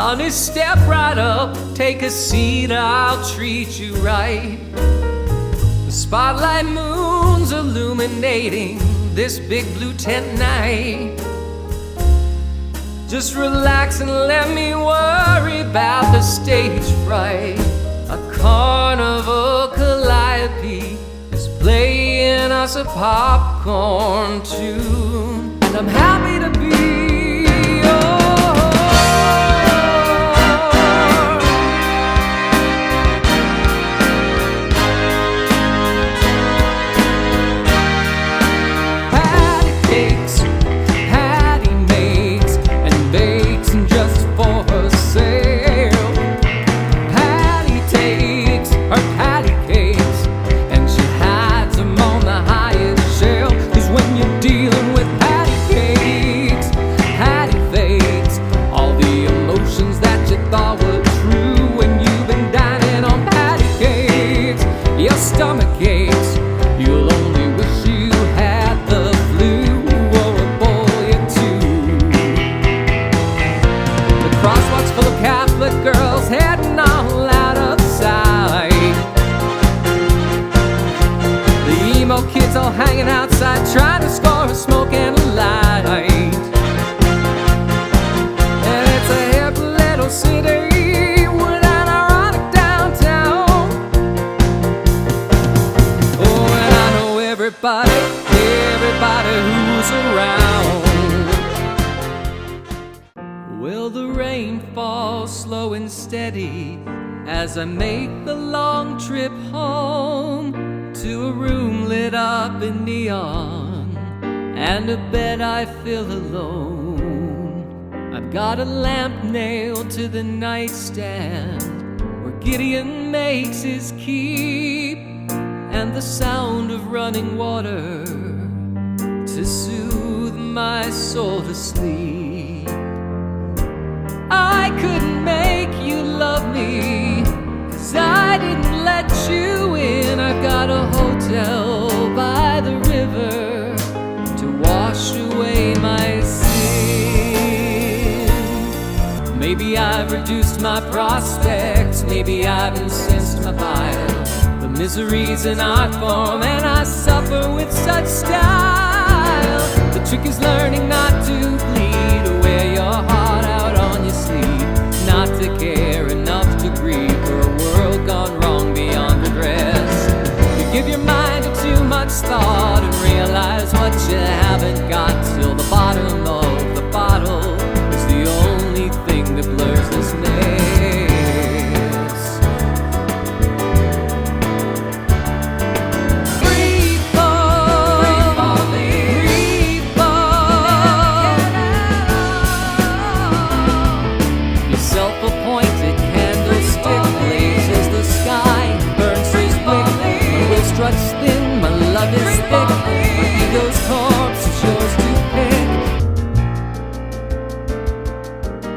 Honey, step right up, take a seat, I'll treat you right. The spotlight moon's illuminating this big blue tent night. Just relax and let me worry about the stage fright. A carnival calliope is playing us a popcorn tune, and I'm happy to be hanging outside trying to score a smoke and a light. And it's a hip little city with an ironic downtown. Oh, and I know everybody who's around. Well, the rain falls slow and steady as I make the long trip home, to a room lit up in neon and a bed I feel alone. I've got a lamp nailed to the nightstand where Gideon makes his keep, and the sound of running water to soothe my soul to sleep. I couldn't make you love me, 'cause I didn't let you in. I've got a hotel by the river to wash away my sin. Maybe I've reduced my prospects, maybe I've incensed my bile. The misery's an art form and I suffer with such style. The trick is learning not to bleed, to wear your heart out on your sleeve, not to care enough to grieve for a world gone wrong beyond redress. You give your mind to too much thought and realize what you haven't got, till the bottom of the bottle is the only thing that blurs this mess. Free fall, free fall. Your self-appointed candlestick blazes the sky, burns his wick. My will struts thin, my love is thick. My ego's corpse is yours to pick.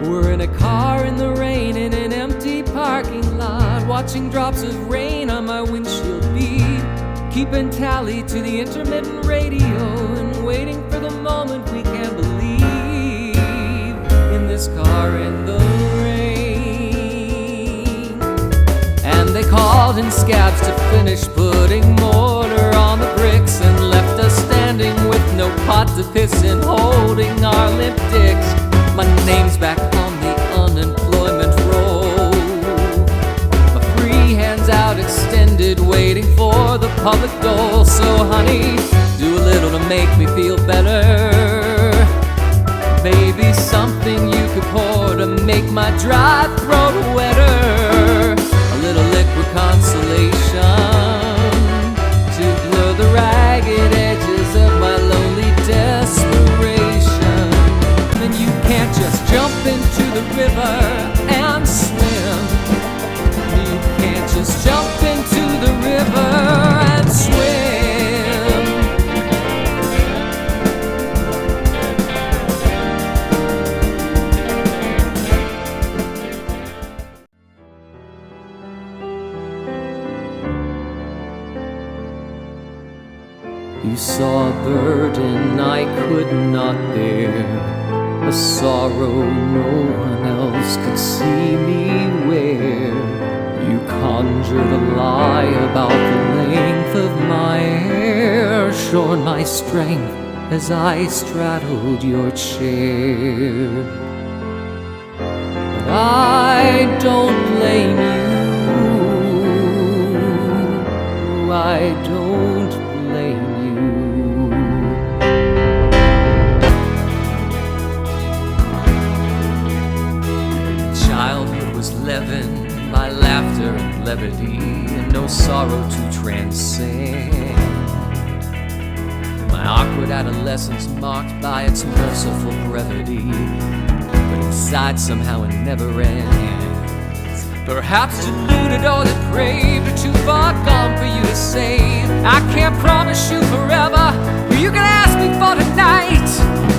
We're in a car in the rain in an empty parking lot, watching drops of rain on my windshield bead, keeping tally to the intermittent radio and waiting for the moment we can believe. In this car in the rain, and they called in scabs to finish putting mortar on the bricks, and left us standing with no pot to piss in, holding our limp dicks. My name's back on the unemployment roll, my free hands out extended, waiting for the public dole. So honey, do a little to make me feel better. Maybe something you could pour to make my dry throat wetter. A little liquid consolation to blur the ragged edges of my lonely desperation. And you can't just jump into the river and swim. You can't just jump into the river and swim. You saw a burden I could not bear, a sorrow no one else could see. shorn my strength as I straddled your chair. But I don't blame you, I don't blame you. Childhood was leavened by laughter and levity, and no sorrow to transcend. My awkward adolescence marked by its merciful brevity, but inside somehow it never ends. Perhaps deluded or depraved or too far gone for you to save. I can't promise you forever, but you can ask me for tonight.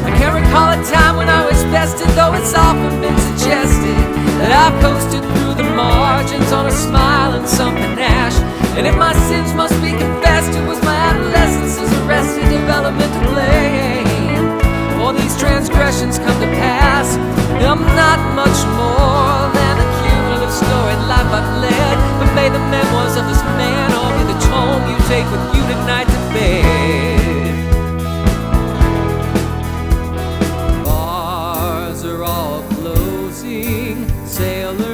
I can't recall a time when I was bested, though it's often been suggested that I coasted through the margins on a smile and some panache. And if my sins must be confessed, it was my adolescence's arrested development to blame. All these transgressions come to pass, I'm not much more than a cumulative storied life I've led. But may the memoirs of this man all be the tone you take with you tonight to bed. Bars are all closing, sailors